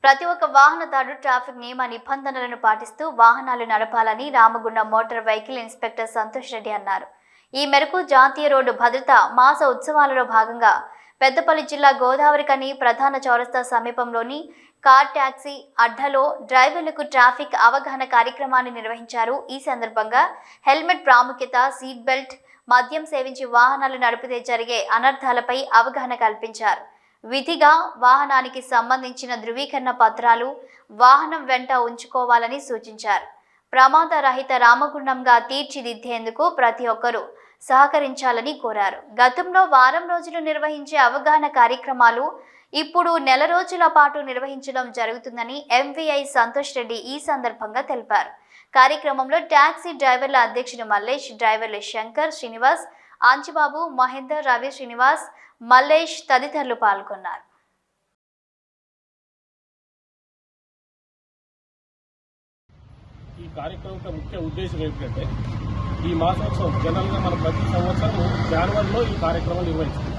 ప్రతి ఒక్క వాహనదారుడు ట్రాఫిక్ నియమ నిబంధనలను పాటిస్తూ వాహనాలు నడపాలని Ramagundam motor vehicle inspector Santosh Reddy అన్నారు. ఈ మేరకు జాతీయ రోడ్డు భద్రత మాస ఉత్సవాలలో భాగంగా పెద్దపల్లి జిల్లా గోదావరికని ప్రధాన చౌరస్తా సమీపంలోని కార్ టాక్సీ అడ్డాలో డ్రైవర్లకు ట్రాఫిక్ అవగాహన కార్యక్రమాన్ని నిర్వహించారు. ఈ సందర్భంగా హెల్మెట్ ప్రాముఖ్యత, సీట్ బెల్ట్, మద్యం సేవించి వాహనాలు నడిపితే జరిగే అనర్థాలపై అవగాహన కల్పించారు. విధిగా వాహనానికి సంబంధించిన ధృవీకరణ పత్రాలు వాహనం వెంట ఉంచుకోవాలని సూచించారు. ప్రమాద రహిత రామగుండంగా తీర్చిదిద్దేందుకు ప్రతి ఒక్కరూ సహకరించాలని కోరారు. గతంలో వారం రోజులు నిర్వహించే అవగాహన కార్యక్రమాలు ఇప్పుడు నెల రోజుల పాటు నిర్వహించడం జరుగుతుందని ఎంవీఐ సంతోష్ రెడ్డి ఈ సందర్భంగా తెలిపారు. కార్యక్రమంలో టాక్సీ డ్రైవర్ల అధ్యక్షుడు మల్లేష్, డ్రైవర్లు శంకర్, శ్రీనివాస్, ఆంచిబాబు, మహేందర్, రవి, శ్రీనివాస్, మల్లేష్ తదితరులు పాల్గొన్నారు. ఈ కార్యక్రమం ముఖ్య ఉద్దేశం ఏమిటంటే ఈ మాసోత్సవం జనరల్గా మనం ప్రతి సంవత్సరం జనవరిలో ఈ కార్యక్రమం నిర్వహిస్తాం.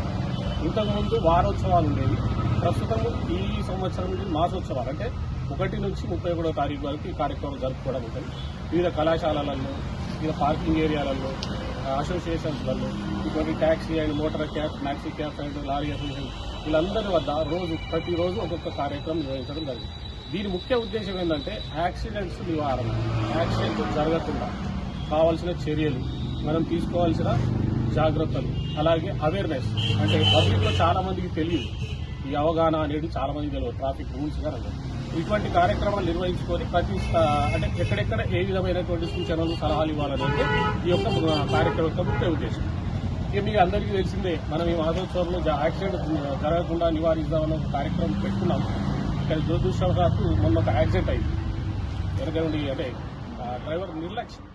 ఇంతకుముందు వారోత్సవాలు ఉండేవి. ప్రస్తుతం ఈ సంవత్సరం నుండి మాసోత్సవాలు అంటే 1 నుంచి 31వ తారీఖు వరకు ఈ కార్యక్రమం జరుపుకోవడం ఉంటుంది. వివిధ కళాశాలలలో, వివిధ పార్కింగ్ ఏరియాలలో, అసోసియేషన్స్లలో, ఇటువంటి taxi and motor cab, maxi cab and lorry association వీళ్ళందరి వద్ద ప్రతిరోజు ఒక్కొక్క కార్యక్రమం నిర్వహించడం జరిగింది. దీని ముఖ్య ఉద్దేశం ఏంటంటే యాక్సిడెంట్స్ నివారణ, యాక్సిడెంట్ జరగకుండా కావాల్సిన చర్యలు, మనం తీసుకోవాల్సిన జాగ్రత్తలు, అలాగే అవేర్నెస్. అంటే పబ్లిక్లో చాలా మందికి తెలియదు, ఈ అవగాహన అనేది చాలా మందికి తెలియదు, ట్రాఫిక్ రూల్స్ గా రండి. ఇటువంటి కార్యక్రమాలు నిర్వహించుకొని అంటే ఎక్కడెక్కడ ఏ విధమైనటువంటి సూచనలు, సలహాలు ఇవ్వాలనేది ఈ యొక్క కార్యక్రమం యొక్క ముఖ్య ఉద్దేశం. ఇక మీకు అందరికీ తెలిసిందే, మనం ఈ మాసోత్సవంలో యాక్సిడెంట్ జరగకుండా నివారిద్దామన్న ఒక కార్యక్రమం పెట్టుకున్నాం. కానీ దురదృష్టవశాత్తు మొన్న ఒక యాక్సిడెంట్ అయింది. వెనక నుండి అంటే డ్రైవర్ నిర్లక్ష్యం